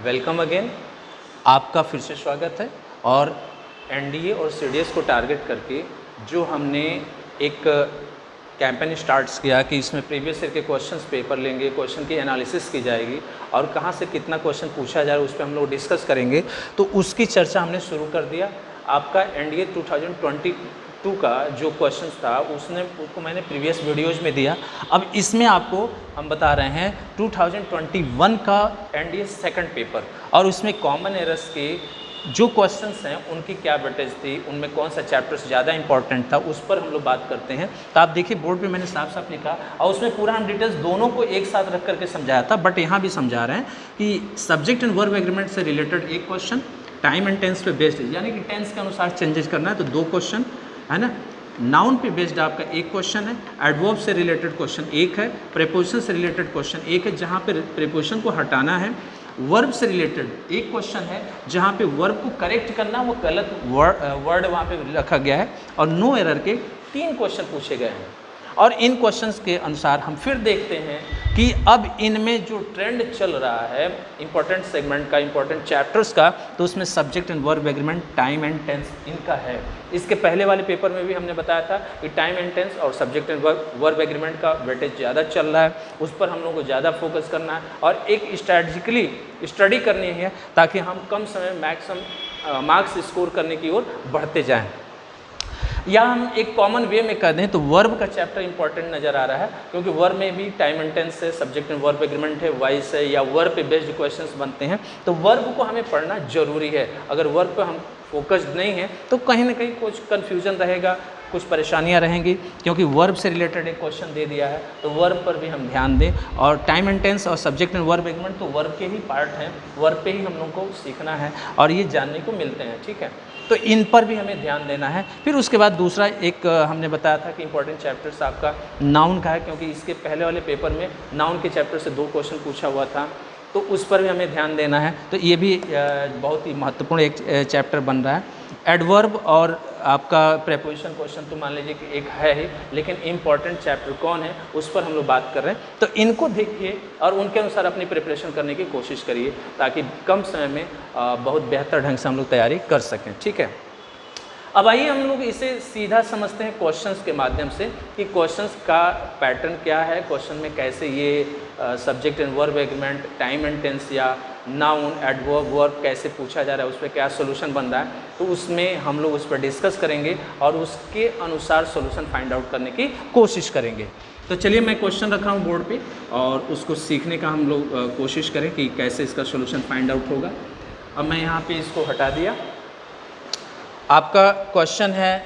Welcome again. आपका फिर से स्वागत है। और एनडीए और सीडीएस को टारगेट करके जो हमने एक कैंपेन स्टार्ट्स किया कि इसमें प्रीवियस ईयर के क्वेश्चंस पेपर लेंगे, क्वेश्चन की एनालिसिस की जाएगी और कहाँ से कितना क्वेश्चन पूछा जा रहा है उस पर हम लोग डिस्कस करेंगे, तो उसकी चर्चा हमने शुरू कर दिया। आपका एनडीए 2022 का जो क्वेश्चंस था उसको मैंने प्रीवियस वीडियोज़ में दिया। अब इसमें आपको हम बता रहे हैं 2021 का एनडीए सेकंड पेपर और उसमें कॉमन एरर्स के जो क्वेश्चंस हैं उनकी क्या वेटेज थी, उनमें कौन सा चैप्टर्स ज़्यादा इंपॉर्टेंट था, उस पर हम लोग बात करते हैं। तो आप देखिए बोर्ड पे मैंने साफ साफ लिखा और उसमें पूरा हम डिटेल्स दोनों को एक साथ रख करके समझाया था, बट यहाँ भी समझा रहे हैं कि सब्जेक्ट एंड वर्ब एग्रीमेंट से रिलेटेड एक क्वेश्चन, टाइम एंड टेंस पे बेस्ड यानी कि टेंस के अनुसार चेंजेस करना है तो 2 क्वेश्चन है ना। नाउन पे बेस्ड आपका एक क्वेश्चन है, एडवर्ब से रिलेटेड क्वेश्चन एक है, प्रीपोजिशन से रिलेटेड क्वेश्चन एक है जहाँ पे प्रीपोजिशन को हटाना है, वर्ब से रिलेटेड एक क्वेश्चन है जहाँ पे वर्ब को करेक्ट करना, वो गलत वर्ड वहाँ पे रखा गया है, और नो एरर के 3 क्वेश्चन पूछे गए हैं। और इन क्वेश्चंस के अनुसार हम फिर देखते हैं कि अब इनमें जो ट्रेंड चल रहा है इंपॉर्टेंट सेगमेंट का, इंपॉर्टेंट चैप्टर्स का, तो उसमें subject and verb agreement, time and tense इनका है। इसके पहले वाले पेपर में भी हमने बताया था कि टाइम एंड टेंस और सब्जेक्ट एंड वर्ब एग्रीमेंट का वेटेज ज़्यादा चल रहा है, उस पर हम लोगों को ज़्यादा फोकस करना है और एक स्ट्रैटेजिकली स्टडी करनी है ताकि हम कम समय में मैक्सिमम मार्क्स स्कोर करने की ओर बढ़ते जाएँ। या हम एक कॉमन वे में कर दें तो वर्ब का चैप्टर इंपॉर्टेंट नज़र आ रहा है, क्योंकि वर्ब में भी टाइम एंड टेंस है, सब्जेक्ट एंड वर्ब एग्रीमेंट है, वॉइस है या वर्ब पे बेस्ड क्वेश्चंस बनते हैं, तो वर्ब को हमें पढ़ना जरूरी है। अगर वर्ब पे हम फोकस्ड नहीं है तो कहीं ना कहीं कुछ कन्फ्यूजन रहेगा, कुछ परेशानियां रहेंगी, क्योंकि वर्ब से रिलेटेड एक क्वेश्चन दे दिया है तो वर्ब पर भी हम ध्यान दें। और टाइम एंड टेंस और सब्जेक्ट एंड वर्ब एग्रीमेंट तो वर्ब के ही पार्ट हैं, वर्ब पे ही हम लोग को सीखना है और ये जानने को मिलते हैं, ठीक है। तो इन पर भी हमें ध्यान देना है। फिर उसके बाद दूसरा एक हमने बताया था कि इंपॉर्टेंट चैप्टर्स आपका नाउन का है, क्योंकि इसके पहले वाले पेपर में नाउन के चैप्टर से 2 क्वेश्चन पूछा हुआ था, तो उस पर भी हमें ध्यान देना है। तो ये भी बहुत ही महत्वपूर्ण एक चैप्टर बन रहा है। एडवर्ब और आपका प्रेपोजिशन क्वेश्चन तो मान लीजिए कि एक है ही, लेकिन इम्पॉर्टेंट चैप्टर कौन है उस पर हम लोग बात कर रहे हैं। तो इनको देखिए और उनके अनुसार अपनी प्रिपरेशन करने की कोशिश करिए ताकि कम समय में बहुत बेहतर ढंग से हम लोग तैयारी कर सकें, ठीक है। अब आइए हम लोग इसे सीधा समझते हैं क्वेश्चंस के माध्यम से कि क्वेश्चंस का पैटर्न क्या है, क्वेश्चन में कैसे ये subject and verb agreement, time and tense या नाउन, एडवर्ब, वर्ब कैसे पूछा जा रहा है, उस पर क्या सोल्यूशन बन रहा है, तो उसमें हम लोग उस पर डिस्कस करेंगे और उसके अनुसार सोल्यूशन फाइंड आउट करने की कोशिश करेंगे। तो चलिए मैं क्वेश्चन रखा हूँ बोर्ड पे और उसको सीखने का हम लोग कोशिश करें कि कैसे इसका सोल्यूशन फाइंड आउट होगा। अब मैं यहाँ पे इसको हटा दिया। आपका क्वेश्चन है,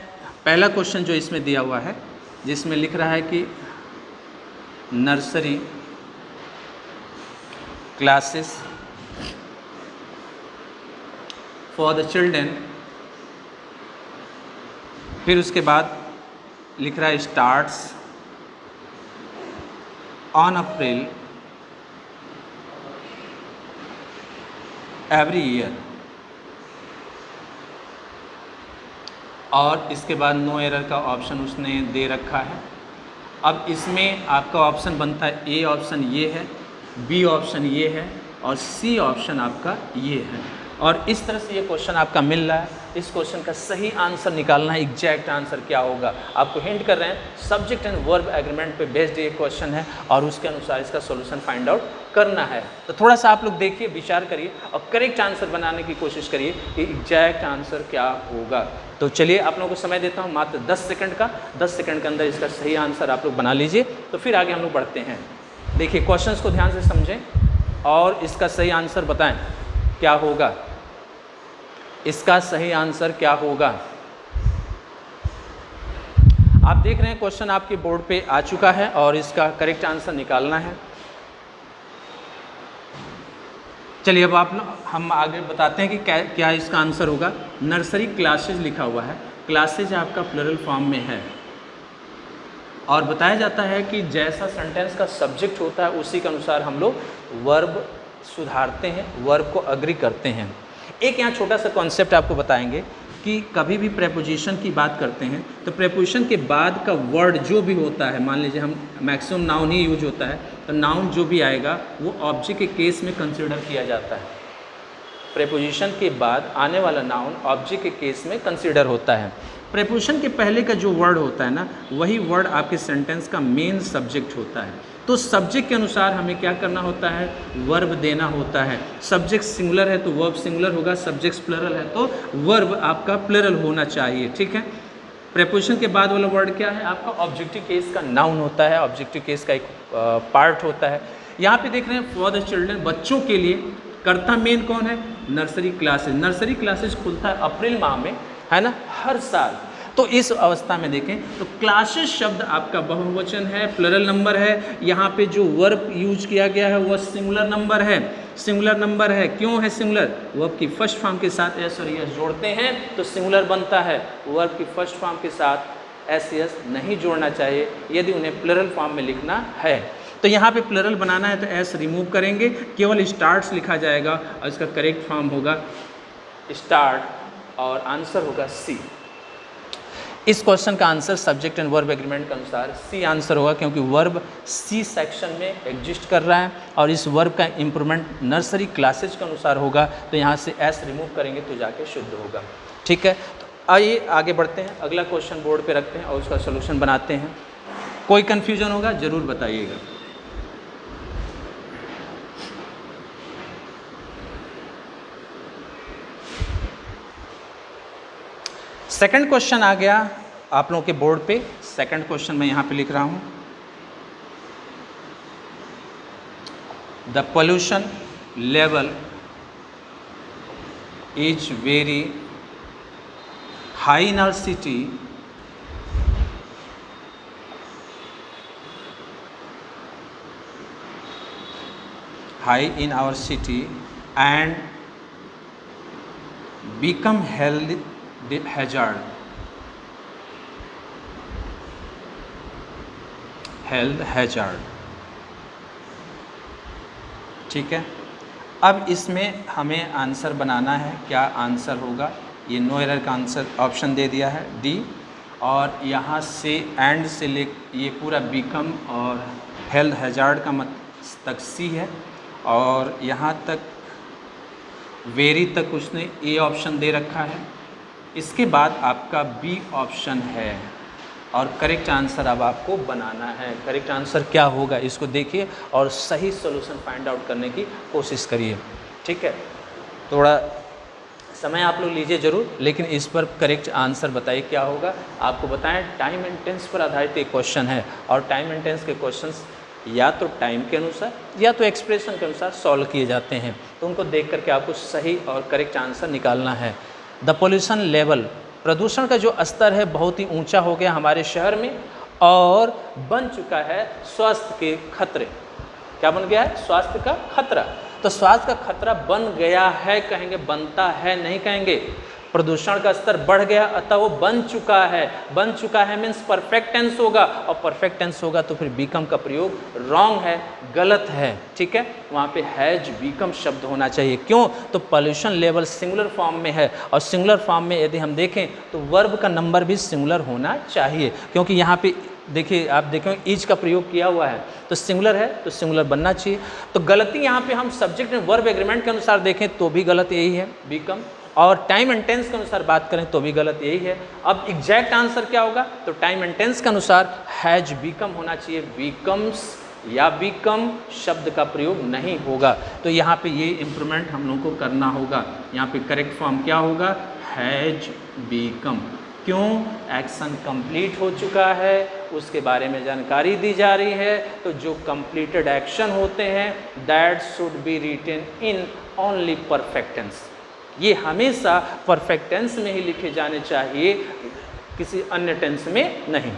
पहला क्वेश्चन जो इसमें दिया हुआ है जिसमें लिख रहा है कि nursery classes for the children, फिर उसके बाद लिख रहा है starts on April every year, और इसके बाद नो एरर का ऑप्शन उसने दे रखा है। अब इसमें आपका ऑप्शन बनता है, ए ऑप्शन ये है, बी ऑप्शन ये है और सी ऑप्शन आपका ये है। और इस तरह से ये क्वेश्चन आपका मिल रहा है। इस क्वेश्चन का सही आंसर निकालना है, एग्जैक्ट आंसर क्या होगा। आपको हिंट कर रहे हैं सब्जेक्ट एंड वर्ब एग्रीमेंट पे बेस्ड ये क्वेश्चन है और उसके अनुसार इसका सॉल्यूशन फाइंड आउट करना है। तो थोड़ा सा आप लोग देखिए, विचार करिए और करेक्ट आंसर बनाने की कोशिश करिए कि एग्जैक्ट आंसर क्या होगा। तो चलिए आप लोगों को समय देता हूँ मात्र 10 सेकंड का। 10 सेकंड के अंदर इसका सही आंसर आप लोग बना लीजिए, तो फिर आगे हम लोग बढ़ते हैं। देखिए क्वेश्चंस को ध्यान से समझें और इसका सही आंसर बताएं क्या होगा। इसका सही आंसर क्या होगा। आप देख रहे हैं क्वेश्चन आपके बोर्ड पे आ चुका है और इसका करेक्ट आंसर निकालना है। चलिए अब हम आगे बताते हैं कि क्या इसका आंसर होगा। नर्सरी क्लासेज लिखा हुआ है, क्लासेज आपका प्लूरल फॉर्म में है और बताया जाता है कि जैसा सेंटेंस का सब्जेक्ट होता है उसी के अनुसार हम लोग वर्ब सुधारते हैं, वर्ब को अग्री करते हैं। एक यहाँ छोटा सा कॉन्सेप्ट आपको बताएंगे कि कभी भी प्रेपोजिशन की बात करते हैं तो प्रेपोजिशन के बाद का वर्ड जो भी होता है, मान लीजिए हम मैक्सिमम नाउन ही यूज होता है, तो नाउन जो भी आएगा वो ऑब्जेक्ट के केस में कंसिडर किया जाता है। प्रेपोजिशन के बाद आने वाला नाउन ऑब्जेक्ट के केस में कंसीडर होता है। प्रेपोजिशन के पहले का जो वर्ड होता है ना, वही वर्ड आपके सेंटेंस का मेन सब्जेक्ट होता है। तो सब्जेक्ट के अनुसार हमें क्या करना होता है, वर्ब देना होता है। सब्जेक्ट सिंगुलर है तो वर्ब सिंगुलर होगा, सब्जेक्ट प्लरल है तो वर्ब आपका प्लरल होना चाहिए, ठीक है। प्रेपोजिशन के बाद वाला वर्ड क्या है आपका, ऑब्जेक्टिव केस का नाउन होता है, ऑब्जेक्टिव केस का एक पार्ट होता है। यहाँ पे देख रहे हैं फॉर द चिल्ड्रन, बच्चों के लिए कर्ता मेन कौन है, नर्सरी क्लासेज। नर्सरी क्लासेज खुलता है अप्रैल माह में, है ना, हर साल। तो इस अवस्था में देखें तो क्लासेस शब्द आपका बहुवचन है, प्लरल नंबर है। यहाँ पे जो वर्ब यूज किया गया है वह सिंगुलर नंबर है, सिंगुलर नंबर है। क्यों है सिंगुलर, वर्ब की फर्स्ट फॉर्म के साथ एस और एस जोड़ते हैं तो सिंगुलर बनता है। वर्ब की फर्स्ट फॉर्म के साथ एस एस नहीं जोड़ना चाहिए यदि उन्हें प्लरल फॉर्म में लिखना है। तो यहाँ पे प्लरल बनाना है तो एस रिमूव करेंगे, केवल स्टार्ट्स लिखा जाएगा और इसका करेक्ट फॉर्म होगा स्टार्ट और आंसर होगा सी। इस क्वेश्चन का answer subject and verb agreement के अनुसार सी आंसर होगा, क्योंकि वर्ब सी सेक्शन में एग्जिस्ट कर रहा है और इस वर्ब का इम्प्रूवमेंट नर्सरी क्लासेज के अनुसार होगा। तो यहाँ से एस रिमूव करेंगे तो जाके शुद्ध होगा, ठीक है। तो आइए आगे बढ़ते हैं, अगला क्वेश्चन बोर्ड पे रखते हैं और उसका सोल्यूशन बनाते हैं। कोई कन्फ्यूजन होगा ज़रूर बताइएगा। सेकंड क्वेश्चन आ गया आप लोगों के बोर्ड पे। सेकंड क्वेश्चन मैं यहाँ पे लिख रहा हूँ, the pollution level is very high in our city and become health hazard, ठीक है। अब इसमें हमें आंसर बनाना है, क्या आंसर होगा। ये नो एरर का आंसर ऑप्शन दे दिया है डी, और यहाँ से एंड से ले ये पूरा बिकम और हेल्थ हैजार्ड का मत तक सी है, और यहाँ तक वेरी तक उसने ए ऑप्शन दे रखा है। इसके बाद आपका बी ऑप्शन है और करेक्ट आंसर अब आपको बनाना है। करेक्ट आंसर क्या होगा इसको देखिए और सही सॉल्यूशन फाइंड आउट करने की कोशिश करिए, ठीक है। थोड़ा समय आप लोग लीजिए ज़रूर, लेकिन इस पर करेक्ट आंसर बताइए क्या होगा। आपको बताएं टाइम एंड टेंस पर आधारित एक क्वेश्चन है, और टाइम एंड टेंस के क्वेश्चंस या तो टाइम के अनुसार या तो एक्सप्रेशन के अनुसार सॉल्व किए जाते हैं। तो उनको देख करके आपको सही और करेक्ट आंसर निकालना है। द पोल्यूशन लेवल, प्रदूषण का जो स्तर है बहुत ही ऊंचा हो गया हमारे शहर में, और बन चुका है स्वास्थ्य के खतरे। क्या बन गया है, स्वास्थ्य का खतरा। तो स्वास्थ्य का खतरा बन गया है कहेंगे, बनता है नहीं कहेंगे। प्रदूषण का स्तर बढ़ गया अतः वो बन चुका है। बन चुका है मीन्स परफेक्ट टेंस होगा, और परफेक्ट टेंस होगा तो फिर बीकम का प्रयोग रॉन्ग है, गलत है, ठीक है। वहाँ पे हैज बीकम शब्द होना चाहिए। क्यों, तो पोल्यूशन लेवल सिंगुलर फॉर्म में है, और सिंगुलर फॉर्म में यदि हम देखें तो वर्ब का नंबर भी सिंगुलर होना चाहिए, क्योंकि यहाँ पे देखिए आप देखें इज का प्रयोग किया हुआ है तो सिंगुलर है तो सिंगुलर बनना चाहिए। तो गलती यहाँ पे हम सब्जेक्ट एंड वर्ब एग्रीमेंट के अनुसार देखें तो भी गलत यही है बीकम, और टाइम एंड टेंस के अनुसार बात करें तो भी गलत यही है। अब एग्जैक्ट आंसर क्या होगा, तो टाइम एंड टेंस के अनुसार हैज बीकम होना चाहिए, बीकम्स या बीकम शब्द का प्रयोग नहीं होगा। तो यहाँ पे ये इम्प्रूवमेंट हम लोग को करना होगा। यहाँ पे करेक्ट फॉर्म क्या होगा, हैज बीकम। क्यों, एक्शन कंप्लीट हो चुका है उसके बारे में जानकारी दी जा रही है। तो जो कंप्लीटेड एक्शन होते हैं that should be written in only perfect tense, ये हमेशा परफेक्ट टेंस में ही लिखे जाने चाहिए, किसी अन्य टेंस में नहीं।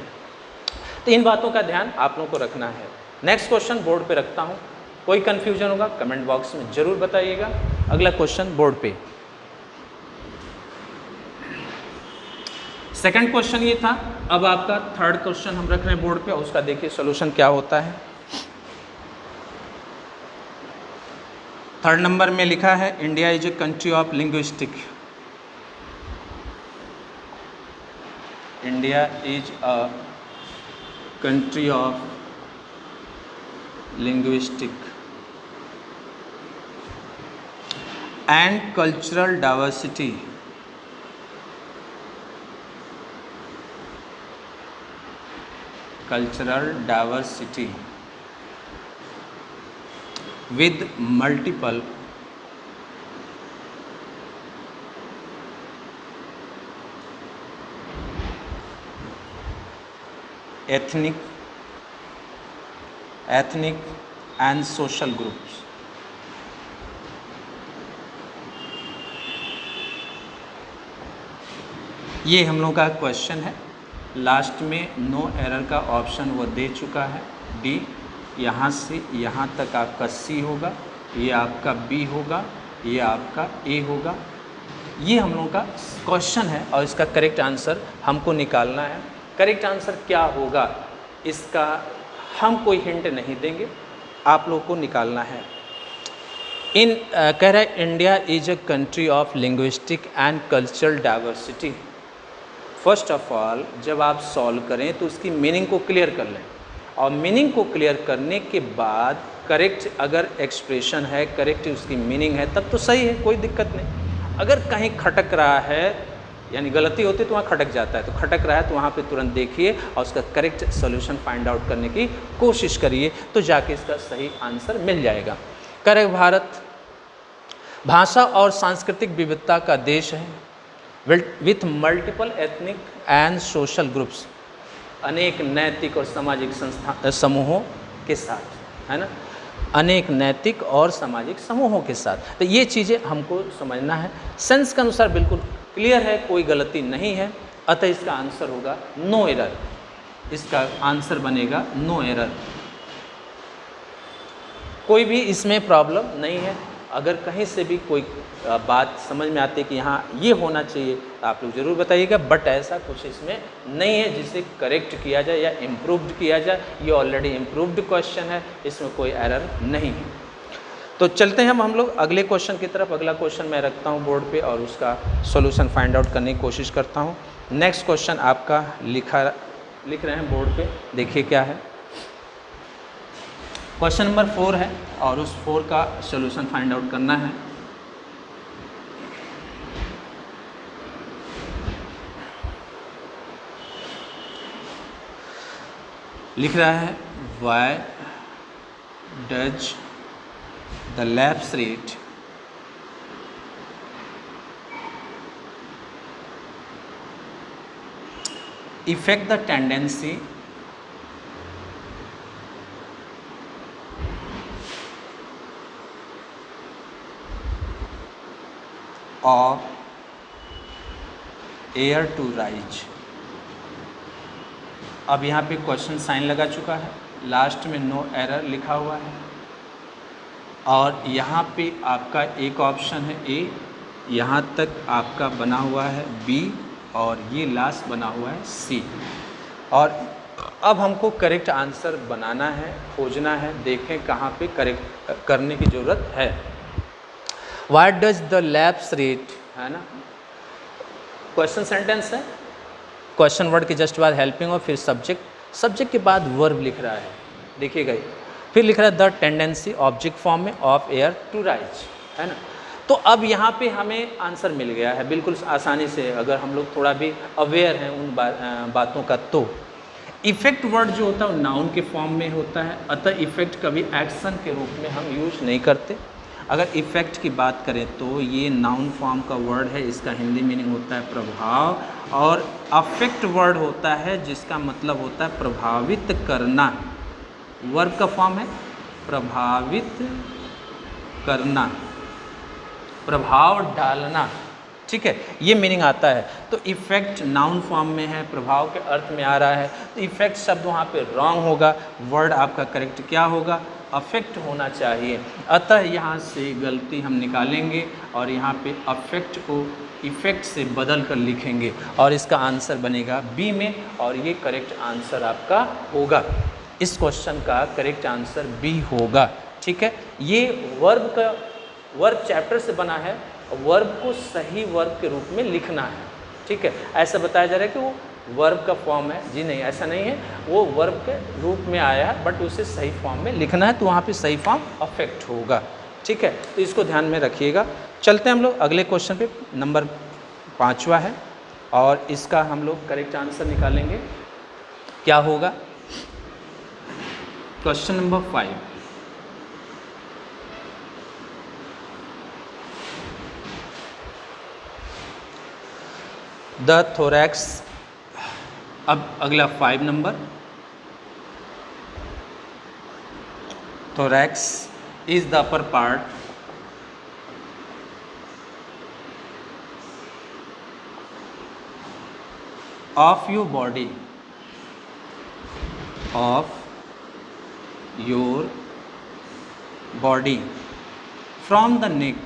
तो इन बातों का ध्यान आप लोगों को रखना है। नेक्स्ट क्वेश्चन बोर्ड पे रखता हूँ, कोई कंफ्यूजन होगा कमेंट बॉक्स में जरूर बताइएगा। अगला क्वेश्चन बोर्ड पे, सेकंड क्वेश्चन ये था। अब आपका थर्ड क्वेश्चन हम रख रहे हैं बोर्ड पे, उसका देखिए सॉल्यूशन क्या होता है। थर्ड नंबर में लिखा है India is a country of linguistic. India is a country of linguistic. And cultural diversity. Cultural diversity with multiple ethnic and social groups। ये हम लोग का क्वेश्चन है। लास्ट में नो एरर का ऑप्शन वो दे चुका है, डी। यहाँ से यहाँ तक आपका सी होगा, ये आपका बी होगा, ये आपका ए होगा। ये हम लोगों का क्वेश्चन है और इसका करेक्ट आंसर हमको निकालना है। करेक्ट आंसर क्या होगा इसका हम कोई हिंट नहीं देंगे, आप लोग को निकालना है। कह रहा है India is a country of linguistic and cultural diversity. First of all जब आप सॉल्व करें तो उसकी मीनिंग को क्लियर कर लें, और मीनिंग को क्लियर करने के बाद करेक्ट अगर एक्सप्रेशन है, करेक्ट उसकी मीनिंग है, तब तो सही है, कोई दिक्कत नहीं। अगर कहीं खटक रहा है यानी गलती होती है तो वहाँ खटक जाता है, तो खटक रहा है तो वहाँ पे तुरंत देखिए और उसका करेक्ट सॉल्यूशन फाइंड आउट करने की कोशिश करिए, तो जाके इसका सही आंसर मिल जाएगा। करेक्ट, भारत भाषा और सांस्कृतिक विविधता का देश है, with multiple ethnic and social groups, अनेक नैतिक और सामाजिक समूहों के साथ, है ना, अनेक नैतिक और सामाजिक समूहों के साथ। तो ये चीज़ें हमको समझना है। सेंस के अनुसार बिल्कुल क्लियर है, कोई गलती नहीं है, अतः इसका आंसर होगा नो एरर। इसका आंसर बनेगा नो एरर। कोई भी इसमें प्रॉब्लम नहीं है। अगर कहीं से भी कोई बात समझ में आती है कि यहाँ ये होना चाहिए तो आप लोग ज़रूर बताइएगा, बट ऐसा कुछ इसमें नहीं है जिसे करेक्ट किया जाए या इम्प्रूव्ड किया जाए। ये ऑलरेडी इम्प्रूव्ड क्वेश्चन है, इसमें कोई एरर नहीं है। तो चलते हैं हम लोग अगले क्वेश्चन की तरफ। अगला क्वेश्चन मैं रखता हूँ बोर्ड पे और उसका सॉल्यूशन फाइंड आउट करने की कोशिश करता हूँ। नेक्स्ट क्वेश्चन आपका लिख रहे हैं बोर्ड पे, देखिए क्या है। क्वेश्चन नंबर 4 है और उस 4 का सॉल्यूशन फाइंड आउट करना है। लिख रहा है why does the lapse rate effect the tendency of air to rise। अब यहाँ पे क्वेश्चन साइन लगा चुका है, लास्ट में नो एरर लिखा हुआ है और यहाँ पे आपका एक ऑप्शन है ए, यहाँ तक आपका बना हुआ है बी और ये लास्ट बना हुआ है सी। और अब हमको करेक्ट आंसर बनाना है, खोजना है, देखें कहाँ पे करेक्ट करने की ज़रूरत है। What does the lapse rate, है ना, क्वेश्चन सेंटेंस है, क्वेश्चन वर्ड के जस्ट बाद हेल्पिंग और फिर सब्जेक्ट के बाद वर्ब लिख रहा है, देखिएगा। फिर लिख रहा है द टेंडेंसी ऑब्जेक्ट फॉर्म में ऑफ एयर टू राइज, है ना। तो अब यहाँ पे हमें आंसर मिल गया है बिल्कुल आसानी से, अगर हम लोग थोड़ा भी अवेयर हैं उन बातों का। तो इफ़ेक्ट वर्ड जो होता है वो नाउन के फॉर्म में होता है, अतः इफ़ेक्ट कभी एक्शन के रूप में हम यूज नहीं करते। अगर इफ़ेक्ट की बात करें तो ये नाउन फॉर्म का वर्ड है, इसका हिंदी मीनिंग होता है प्रभाव, और अफेक्ट वर्ड होता है जिसका मतलब होता है प्रभावित करना। वर्ब का फॉर्म है प्रभावित करना, प्रभाव डालना, ठीक है, ये मीनिंग आता है। तो इफ़ेक्ट नाउन फॉर्म में है, प्रभाव के अर्थ में आ रहा है, तो इफ़ेक्ट शब्द वहाँ पे रॉन्ग होगा। वर्ड आपका करेक्ट क्या होगा, अफेक्ट होना चाहिए। अतः यहाँ से गलती हम निकालेंगे और यहाँ पे अफेक्ट को इफ़ेक्ट से बदल कर लिखेंगे और इसका आंसर बनेगा बी में, और ये करेक्ट आंसर आपका होगा। इस क्वेश्चन का करेक्ट आंसर बी होगा, ठीक है। ये वर्ब चैप्टर से बना है, वर्ब को सही वर्ब के रूप में लिखना है, ठीक है। ऐसा बताया जा रहा है कि वो वर्ब का फॉर्म है, जी नहीं, ऐसा नहीं है, वो वर्ब के रूप में आया है बट उसे सही फॉर्म में लिखना है, तो वहाँ पे सही फॉर्म अफेक्ट होगा, ठीक है। तो इसको ध्यान में रखिएगा। चलते हैं हम लोग अगले क्वेश्चन पे, नंबर 5वां है और इसका हम लोग करेक्ट आंसर निकालेंगे। क्या होगा? Question number 5, the thorax. अब अगला 5 number, thorax is the upper part of your body, from the neck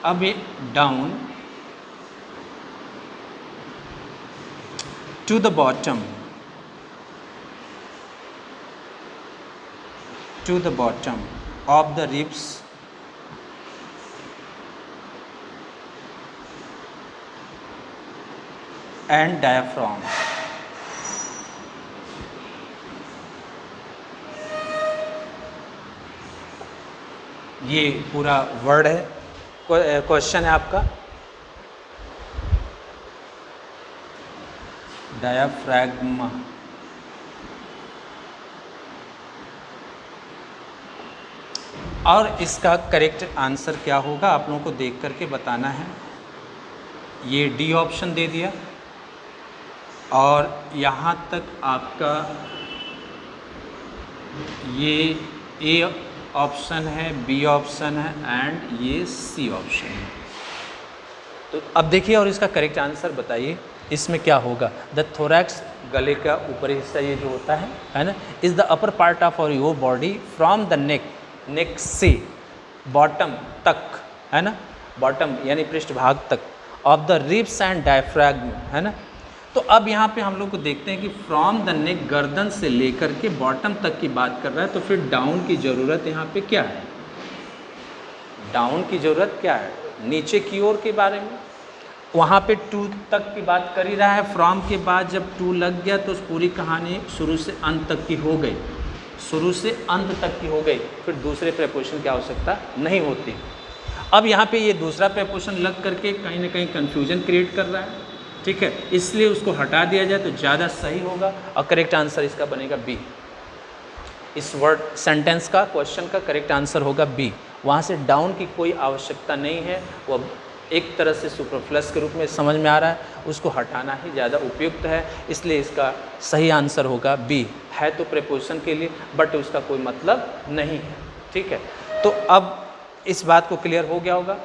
अब ये down to the bottom of the ribs and diaphragm। ये पूरा वर्ड है, क्वेश्चन है आपका। डायाफ्रैग्मा, और इसका करेक्ट आंसर क्या होगा आप लोगों को देख करके बताना है। ये डी ऑप्शन दे दिया और यहाँ तक आपका ये ए ऑप्शन है, बी ऑप्शन है एंड ये सी ऑप्शन है। तो अब देखिए और इसका करेक्ट आंसर बताइए, इसमें क्या होगा? द थोरैक्स, गले का ऊपरी हिस्सा ये जो होता है ना, is the upper part of our your body from the neck से बॉटम तक, है ना, बॉटम यानी पृष्ठभाग तक, of the ribs and diaphragm, है ना। तो अब यहाँ पे हम लोग को देखते हैं कि फ्रॉम द नेक, गर्दन से लेकर के बॉटम तक की बात कर रहा है, तो फिर डाउन की ज़रूरत यहाँ पे क्या है? डाउन की ज़रूरत क्या है? नीचे की ओर के बारे में। वहाँ पे टू तक की बात कर ही रहा है, फ्रॉम के बाद जब टू लग गया तो पूरी कहानी शुरू से अंत तक की हो गई, शुरू से अंत तक की हो गई, फिर दूसरे प्रेपोजिशन की आवश्यकता नहीं होती। अब यहाँ पे ये दूसरा प्रेपोजिशन लग करके कहीं ना कहीं कन्फ्यूजन क्रिएट कर रहा है, ठीक है, इसलिए उसको हटा दिया जाए तो ज़्यादा सही होगा और करेक्ट आंसर इसका बनेगा बी। इस वर्ड सेंटेंस का, क्वेश्चन का करेक्ट आंसर होगा बी। वहाँ से डाउन की कोई आवश्यकता नहीं है, वो एक तरह से सुपरफ्लस के रूप में समझ में आ रहा है, उसको हटाना ही ज़्यादा उपयुक्त है, इसलिए इसका सही आंसर होगा बी। है तो प्रेपोजिशन के लिए बट उसका कोई मतलब नहीं है, ठीक है। तो अब इस बात को क्लियर हो गया होगा।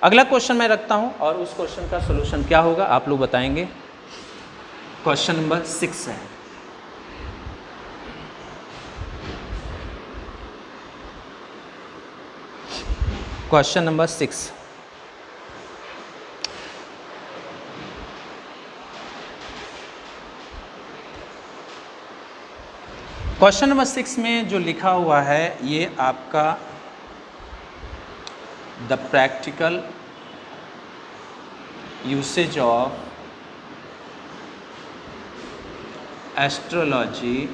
अगला क्वेश्चन मैं रखता हूँ और उस क्वेश्चन का सोल्यूशन क्या होगा आप लोग बताएंगे। क्वेश्चन नंबर 6 है। क्वेश्चन नंबर 6, क्वेश्चन नंबर 6 में जो लिखा हुआ है ये आपका the practical usage of astrology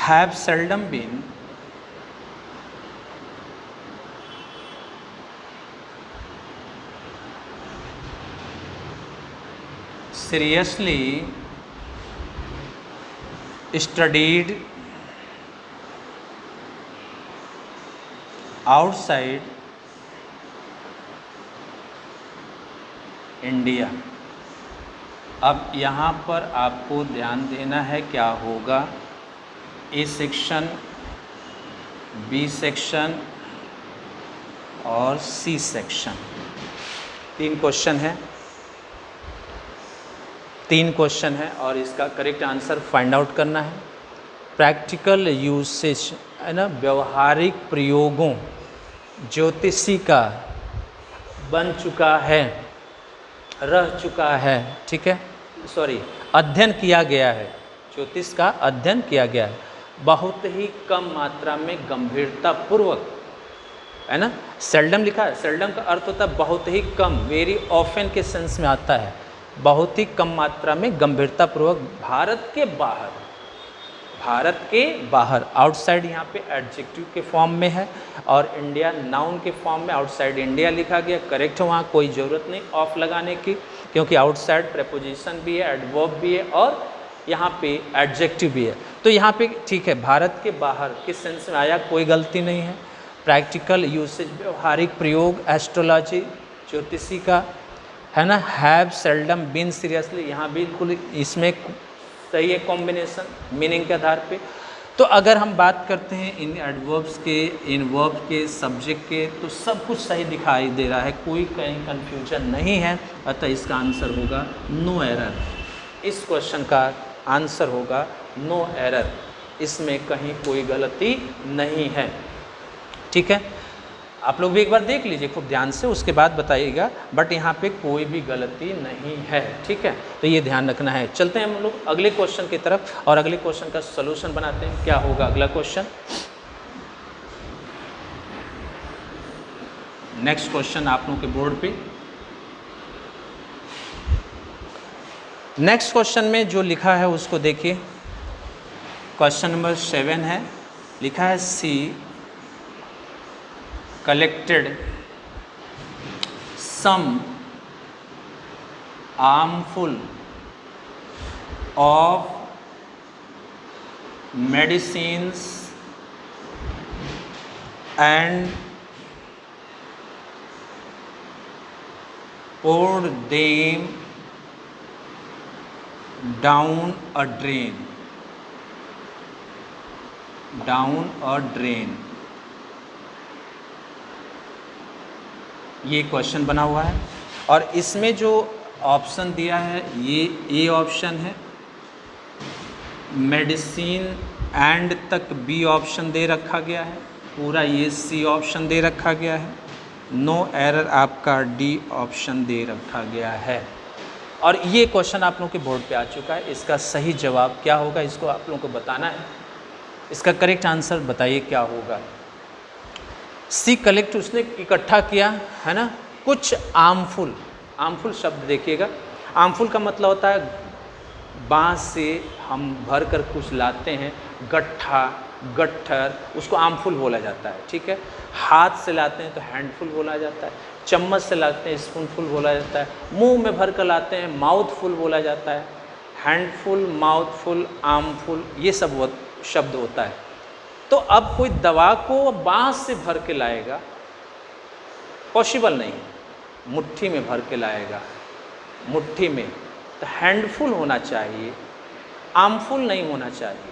have seldom been seriously studied outside India. अब यहाँ पर आपको ध्यान देना है क्या होगा, ए सेक्शन, बी सेक्शन और सी सेक्शन। 3 क्वेश्चन है, 3 क्वेश्चन है और इसका करेक्ट आंसर फाइंड आउट करना है। प्रैक्टिकल यूसेज है ना, व्यवहारिक प्रयोगों, ज्योतिषी का बन चुका है, रह चुका है, ठीक है, सॉरी अध्ययन किया गया है, ज्योतिष का अध्ययन किया गया है, बहुत ही कम मात्रा में गंभीरता पूर्वक, है ना। सेल्डम लिखा है, सेल्डम का अर्थ होता है बहुत ही कम, वेरी ऑफन के सेंस में आता है, बहुत ही कम मात्रा में गंभीरतापूर्वक भारत के बाहर आउटसाइड यहाँ पे एडजेक्टिव के फॉर्म में है और इंडिया नाउन के फॉर्म में आउटसाइड इंडिया लिखा गया। करेक्ट है, वहाँ कोई ज़रूरत नहीं ऑफ लगाने की, क्योंकि आउटसाइड प्रेपोजिशन भी है, एडवर्ब भी है और यहाँ पे एडजेक्टिव भी है। तो यहाँ पे ठीक है, भारत के बाहर किस सेंस में आया, कोई गलती नहीं है। प्रैक्टिकल यूसेज, व्यवहारिक प्रयोग, एस्ट्रोलॉजी, ज्योतिषी का है ना, हैव सेल्डम बीन सीरियसली, यहाँ बिल्कुल इसमें सही है कॉम्बिनेशन मीनिंग के आधार पे। तो अगर हम बात करते हैं इन एडवर्ब्स के, इन वर्ब के, सब्जेक्ट के, तो सब कुछ सही दिखाई दे रहा है, कोई कहीं कन्फ्यूजन नहीं है। अतः इसका आंसर होगा नो एरर। इस क्वेश्चन का आंसर होगा नो एरर, इसमें कहीं कोई गलती नहीं है। ठीक है, आप लोग भी एक बार देख लीजिए खूब ध्यान से, उसके बाद बताइएगा, बट यहाँ पे कोई भी गलती नहीं है। ठीक है, तो ये ध्यान रखना है। चलते हैं हम लोग अगले क्वेश्चन की तरफ और अगले क्वेश्चन का सलूशन बनाते हैं। क्या होगा अगला क्वेश्चन? नेक्स्ट क्वेश्चन आप लोगों के बोर्ड पे, नेक्स्ट क्वेश्चन में जो लिखा है उसको देखिए। क्वेश्चन नंबर 7 है, लिखा है सी collected some armful of medicines and poured them down a drain, ये क्वेश्चन बना हुआ है और इसमें जो ऑप्शन दिया है ये ए ऑप्शन है, मेडिसिन एंड तक बी ऑप्शन दे रखा गया है, पूरा ये सी ऑप्शन दे रखा गया है, नो एरर आपका डी ऑप्शन दे रखा गया है। और ये क्वेश्चन आप लोगों के बोर्ड पे आ चुका है। इसका सही जवाब क्या होगा, इसको आप लोगों को बताना है। इसका करेक्ट आंसर बताइए क्या होगा। सी कलेक्ट, उसने इकट्ठा किया है ना कुछ आर्मफुल, आर्मफुल शब्द देखिएगा। आर्मफुल का मतलब होता है बांस से हम भर कर कुछ लाते हैं, गट्ठा, गट्ठर, उसको आर्मफुल बोला जाता है। ठीक है, हाथ से लाते हैं तो हैंडफुल बोला जाता है, चम्मच से लाते हैं स्पूनफुल बोला जाता है, मुंह में भर कर लाते हैं माउथफुल बोला जाता है। हैंडफुल, माउथफुल, आर्मफुल, ये सब शब्द होता है। तो अब कोई दवा को बांस से भर के लाएगा, पॉसिबल नहीं है। मुट्ठी में भर के लाएगा, मुट्ठी में, तो हैंडफुल होना चाहिए, आर्मफुल नहीं होना चाहिए,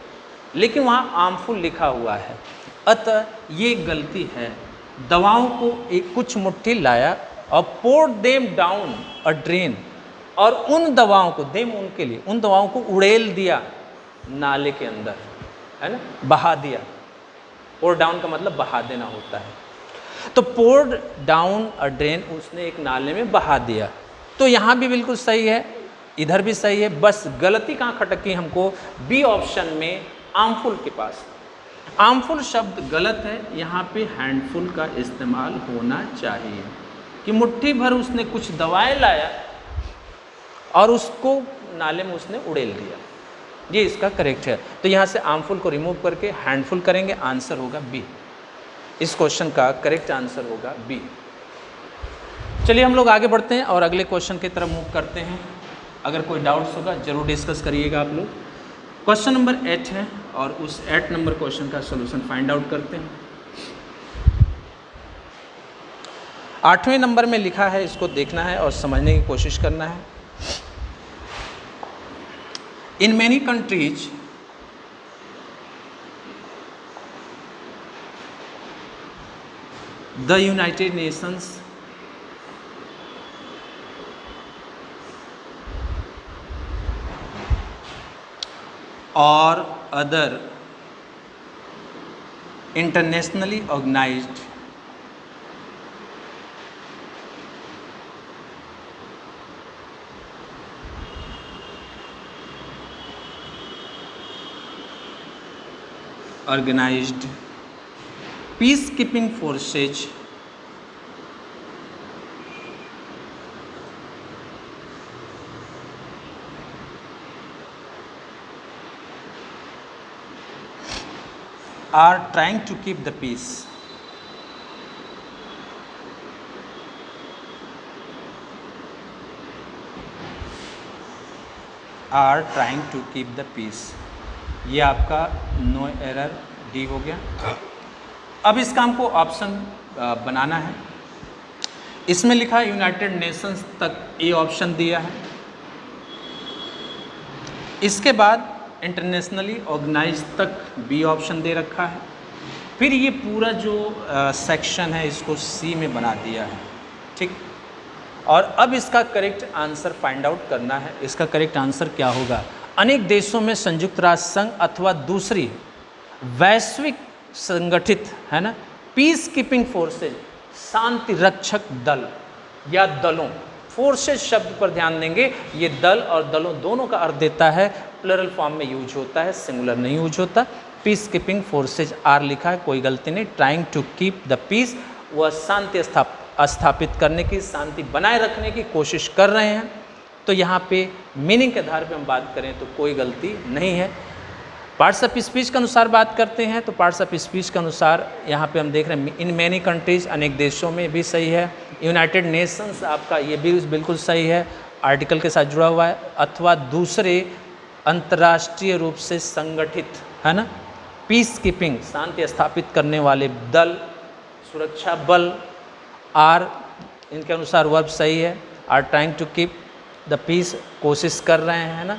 लेकिन वहाँ आर्मफुल लिखा हुआ है। अतः ये गलती है। दवाओं को एक कुछ मुट्ठी लाया और poured them down a drain, और उन दवाओं को, देम उनके लिए, उन दवाओं को उड़ेल दिया नाले के अंदर, है ना, बहा दिया। पोर डाउन का मतलब बहा देना होता है। तो पोर्ड डाउन अ ड्रेन, उसने एक नाले में बहा दिया। तो यहाँ भी बिल्कुल सही है, इधर भी सही है, बस गलती कहाँ खटकी हमको, बी ऑप्शन में आर्मफुल के पास। आर्मफुल शब्द गलत है, यहाँ पे हैंडफुल का इस्तेमाल होना चाहिए कि मुट्ठी भर उसने कुछ दवाएं लाया और उसको नाले में उसने उड़ेल दिया। ये इसका करेक्ट है। तो यहाँ से आर्मफुल को रिमूव करके हैंडफुल करेंगे, आंसर होगा बी। इस क्वेश्चन का करेक्ट आंसर होगा बी। चलिए हम लोग आगे बढ़ते हैं और अगले क्वेश्चन की तरफ मूव करते हैं। अगर कोई डाउट्स होगा जरूर डिस्कस करिएगा आप लोग। क्वेश्चन नंबर 8 है और उस 8 नंबर क्वेश्चन का सोल्यूशन फाइंड आउट करते हैं। 8वें नंबर में लिखा है, इसको देखना है और समझने की कोशिश करना है। In many countries, the United Nations or other internationally organized peacekeeping forces are trying to keep the peace. Are trying to keep the peace, ये आपका नो एरर डी हो गया। अब इस काम को ऑप्शन बनाना है। इसमें लिखा है यूनाइटेड नेशंस तक, ए ऑप्शन दिया है। इसके बाद इंटरनेशनली ऑर्गेनाइज तक बी ऑप्शन दे रखा है। फिर ये पूरा जो सेक्शन है इसको सी में बना दिया है, ठीक। और अब इसका करेक्ट आंसर फाइंड आउट करना है। इसका करेक्ट आंसर क्या होगा? अनेक देशों में संयुक्त राष्ट्र संघ अथवा दूसरी वैश्विक संगठित, है ना, पीस कीपिंग फोर्सेज, शांति रक्षक दल या दलों, फोर्सेज शब्द पर ध्यान देंगे। ये दल और दलों दोनों का अर्थ देता है, प्लरल फॉर्म में यूज होता है, सिंगुलर नहीं यूज होता। पीस कीपिंग फोर्सेज आर लिखा है, कोई गलती नहीं। Trying to keep the peace, वह शांति स्थापित करने की, शांति बनाए रखने की कोशिश कर रहे हैं। तो यहाँ पे मीनिंग के आधार पे हम बात करें तो कोई गलती नहीं है। पार्ट्स ऑफ स्पीच के अनुसार बात करते हैं तो पार्ट्स ऑफ स्पीच के अनुसार यहाँ पे हम देख रहे हैं इन मैनी कंट्रीज, अनेक देशों में भी सही है। यूनाइटेड नेशंस आपका ये भी बिल्कुल सही है, आर्टिकल के साथ जुड़ा हुआ है। अथवा दूसरे अंतर्राष्ट्रीय रूप से संगठित, है ना, पीस कीपिंग, शांति स्थापित करने वाले दल, सुरक्षा बल, आर इनके अनुसार वर्ब सही है। Are trying to keep the peace, कोशिश कर रहे हैं, है ना,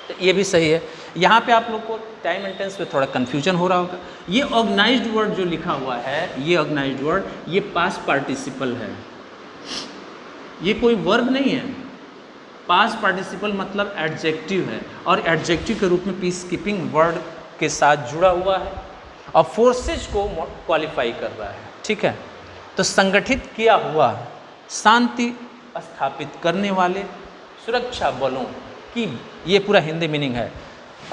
तो ये भी सही है। यहाँ पे आप लोग को टाइम एंड टेंस पे थोड़ा कन्फ्यूजन हो रहा होगा। ये ऑर्गेनाइज्ड वर्ड जो लिखा हुआ है, ये ऑर्गेनाइज्ड वर्ड, ये पास्ट पार्टिसिपल है, ये कोई वर्ब नहीं है। पास्ट पार्टिसिपल मतलब एडजेक्टिव है, और एडजेक्टिव के रूप में पीस कीपिंग वर्ड के साथ जुड़ा हुआ है और फोर्सेज को क्वालिफाई कर रहा है, ठीक है। तो संगठित किया हुआ, शांति स्थापित करने वाले, सुरक्षा बलों की, ये पूरा हिंदी मीनिंग है।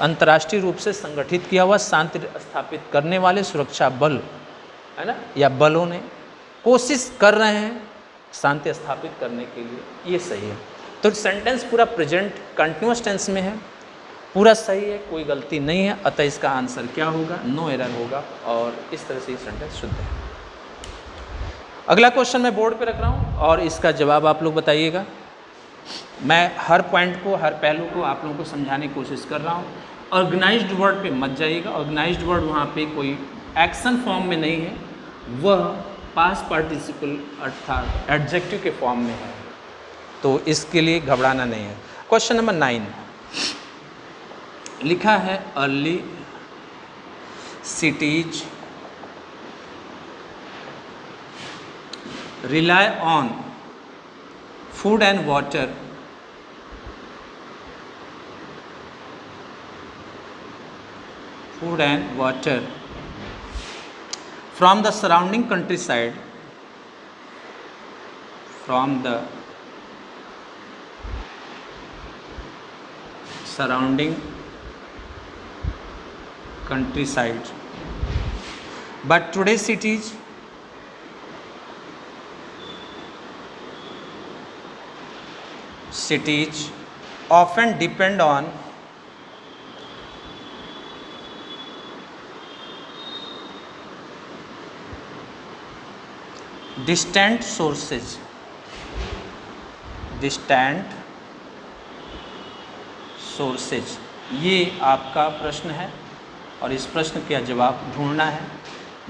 अंतर्राष्ट्रीय रूप से संगठित किया हुआ, शांति स्थापित करने वाले सुरक्षा बल, है ना, या बलों ने कोशिश कर रहे हैं शांति स्थापित करने के लिए, ये सही है। तो सेंटेंस पूरा प्रेजेंट कंटिन्यूअस टेंस में है, पूरा सही है, कोई गलती नहीं है। अतः इसका आंसर क्या होगा? नो एरर होगा, और इस तरह से ये सेंटेंस शुद्ध है। अगला क्वेश्चन मैं बोर्ड पे रख रहा हूँ और इसका जवाब आप लोग बताइएगा। मैं हर पॉइंट को, हर पहलू को आप लोगों को समझाने की कोशिश कर रहा हूँ। ऑर्गेनाइज्ड वर्ड पे मत जाइएगा, ऑर्गेनाइज्ड वर्ड वहाँ पे कोई एक्शन फॉर्म में नहीं है, वह पास्ट पार्टिसिपल अर्थात एडजेक्टिव के फॉर्म में है, तो इसके लिए घबराना नहीं है। क्वेश्चन नंबर 9 लिखा है, early cities rely on food and water from the surrounding countryside, but today's cities often depend on distant sources, ये आपका प्रश्न है और इस प्रश्न का जवाब ढूंढना है।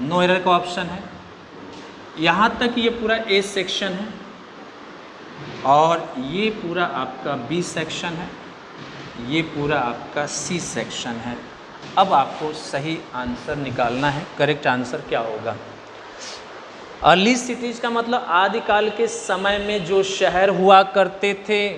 नो एरर का ऑप्शन है। यहाँ तक ये पूरा ए सेक्शन है और ये पूरा आपका बी सेक्शन है, ये पूरा आपका सी सेक्शन है। अब आपको सही आंसर निकालना है। करेक्ट आंसर क्या होगा? अर्ली सिटीज का मतलब आदिकाल के समय में जो शहर हुआ करते थे,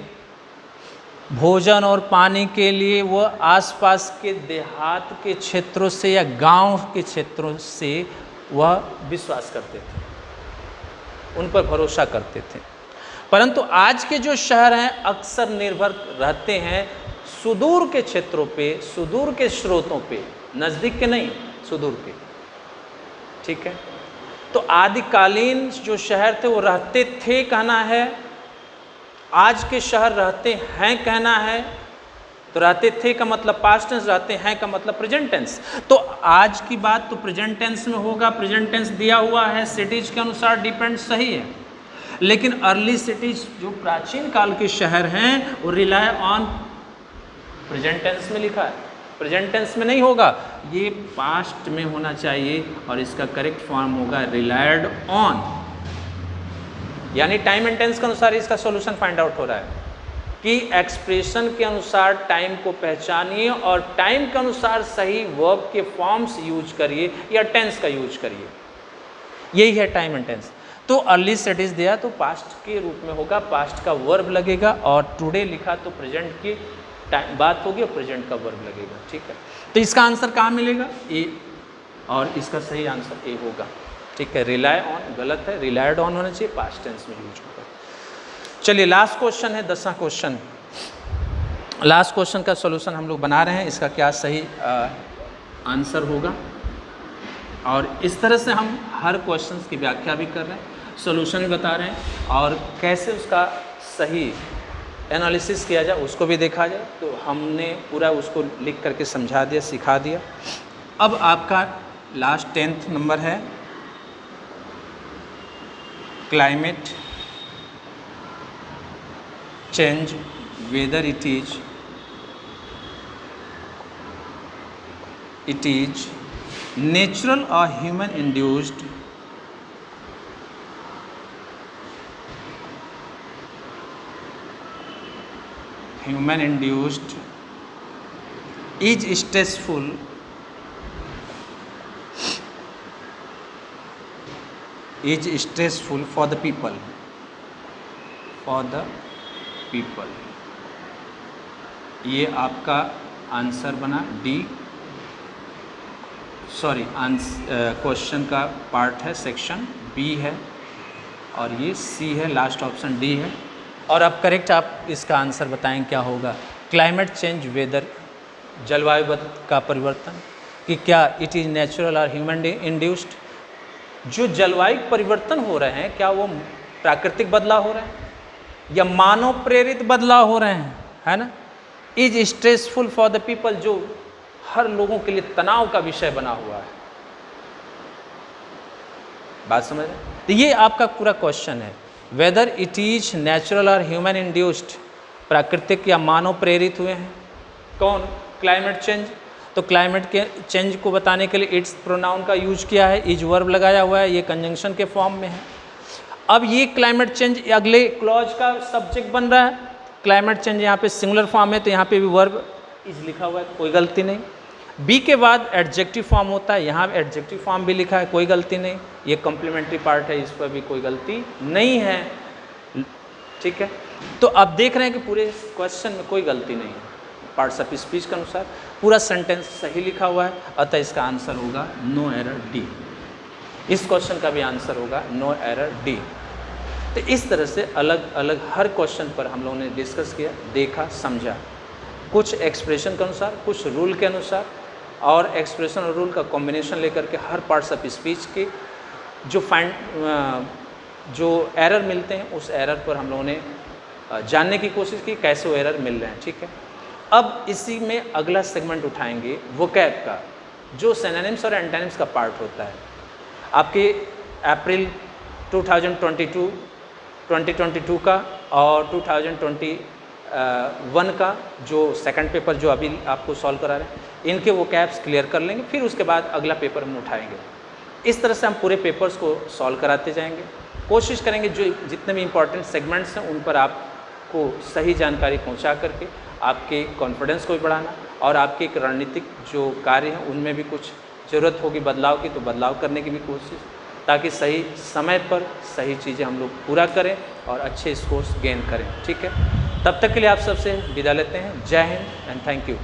भोजन और पानी के लिए वह आसपास के देहात के क्षेत्रों से या गांव के क्षेत्रों से वह विश्वास करते थे, उन पर भरोसा करते थे। परंतु आज के जो शहर हैं अक्सर निर्भर रहते हैं सुदूर के क्षेत्रों पे, सुदूर के स्रोतों पे, नज़दीक के नहीं, सुदूर के। ठीक है, तो आदिकालीन जो शहर थे वो रहते थे कहना है, आज के शहर रहते हैं कहना है, तो रहते थे का मतलब पास्ट टेंस, रहते हैं का मतलब प्रेजेंट टेंस। तो आज की बात तो प्रेजेंट टेंस में होगा, प्रेजेंट टेंस दिया हुआ है, सिटीज के अनुसार डिपेंड, सही है। लेकिन अर्ली सिटीज जो प्राचीन काल के शहर हैं वो रिलाय ऑन प्रेजेंट टेंस में लिखा है, प्रेजेंट टेंस में नहीं होगा, ये पास्ट में होना चाहिए और इसका करेक्ट फॉर्म होगा रिलायड ऑन। यानी टाइम एंड टेंस के अनुसार इसका सॉल्यूशन फाइंड आउट हो रहा है कि एक्सप्रेशन के अनुसार टाइम को पहचानिए और टाइम के अनुसार सही वर्ब के फॉर्म्स यूज करिए या टेंस का यूज करिए, यही है टाइम एंड टेंस। तो अर्ली स्टडीज दिया तो पास्ट के रूप में होगा, पास्ट का वर्ब लगेगा, और टुडे लिखा तो प्रेजेंट की बात होगी और प्रेजेंट का वर्ब लगेगा, ठीक है। तो इसका आंसर कहाँ मिलेगा? ए, और इसका सही आंसर ए होगा, ठीक है। रिलाय ऑन गलत है, रिलायड ऑन होना चाहिए, पास्ट टेंस में यूज होगा। चलिए लास्ट क्वेश्चन है, 10वां क्वेश्चन। लास्ट क्वेश्चन का सॉल्यूशन हम लोग बना रहे हैं, इसका क्या सही आंसर होगा, और इस तरह से हम हर क्वेश्चन की व्याख्या भी कर रहे हैं, सॉल्यूशन भी बता रहे हैं, और कैसे उसका सही एनालिसिस किया जाए उसको भी देखा जाए। तो हमने पूरा उसको लिख करके समझा दिया, सिखा दिया। अब आपका लास्ट 10th नंबर है climate change whether it is natural or human induced, is stressful for the people, ये आपका आंसर बना डी, सॉरी क्वेश्चन का पार्ट है, सेक्शन बी है, और ये सी है, लास्ट ऑप्शन डी है। और अब करेक्ट आप इसका आंसर बताएं क्या होगा। क्लाइमेट चेंज वेदर, जलवायु का परिवर्तन, कि क्या इट इज़ नेचुरल और ह्यूमन इंड्यूस्ड, जो जलवायु परिवर्तन हो रहे हैं क्या वो प्राकृतिक बदलाव हो रहे हैं या मानव प्रेरित बदलाव हो रहे हैं, है ना। Is stressful for the people, जो हर लोगों के लिए तनाव का विषय बना हुआ है। बात समझ रहे? तो ये आपका पूरा क्वेश्चन है, वेदर इट इज नेचुरल और ह्यूमन इंड्यूस्ड, प्राकृतिक या मानव प्रेरित हुए हैं कौन? Climate change. तो क्लाइमेट के चेंज को बताने के लिए इट्स प्रोनाउन का यूज किया है, इज वर्ब लगाया हुआ है, ये कंजंक्शन के फॉर्म में है। अब ये क्लाइमेट चेंज अगले क्लॉज का सब्जेक्ट बन रहा है। क्लाइमेट चेंज यहाँ पे सिंगुलर फॉर्म है तो यहाँ पे भी वर्ब इज लिखा हुआ है, कोई गलती नहीं। बी के बाद एडजेक्टिव फॉर्म होता है, यहाँ एडजेक्टिव फॉर्म भी लिखा है, कोई गलती नहीं। ये कॉम्प्लीमेंट्री पार्ट है, इस पर भी कोई गलती नहीं है, ठीक है। तो अब देख रहे हैं कि पूरे क्वेश्चन में कोई गलती नहीं है, पार्ट्स ऑफ स्पीच के अनुसार पूरा सेंटेंस सही लिखा हुआ है, अतः इसका आंसर होगा नो एरर डी। इस क्वेश्चन का भी आंसर होगा नो एरर डी। तो इस तरह से अलग अलग हर क्वेश्चन पर हम लोगों ने डिस्कस किया, देखा, समझा, कुछ एक्सप्रेशन के अनुसार, कुछ रूल के अनुसार, और एक्सप्रेशन और रूल का कॉम्बिनेशन लेकर के हर पार्ट्स ऑफ स्पीच के जो एरर मिलते हैं उस एरर पर हम लोगों ने जानने की कोशिश की कैसे वो एरर मिल रहे हैं, ठीक है। अब इसी में अगला सेगमेंट उठाएंगे वोकैब का, जो सिनोनिम्स और एंटोनिम्स का पार्ट होता है। आपके अप्रैल 2022 का और 2021 का जो सेकंड पेपर जो अभी आपको सॉल्व करा रहे हैं, इनके वो कैप्स क्लियर कर लेंगे, फिर उसके बाद अगला पेपर हम उठाएंगे। इस तरह से हम पूरे पेपर्स को सॉल्व कराते जाएंगे, कोशिश करेंगे जो जितने भी इम्पोर्टेंट सेगमेंट्स हैं उन पर आपको सही जानकारी पहुंचा करके आपके कॉन्फिडेंस को भी बढ़ाना, और आपके एक रणनीतिक जो कार्य हैं उनमें भी कुछ ज़रूरत होगी बदलाव की, तो बदलाव करने की भी कोशिश, ताकि सही समय पर सही चीज़ें हम लोग पूरा करें और अच्छे स्कोर्स गेन करें, ठीक है। तब तक के लिए आप सबसे विदा लेते हैं। जय हिंद एंड थैंक यू।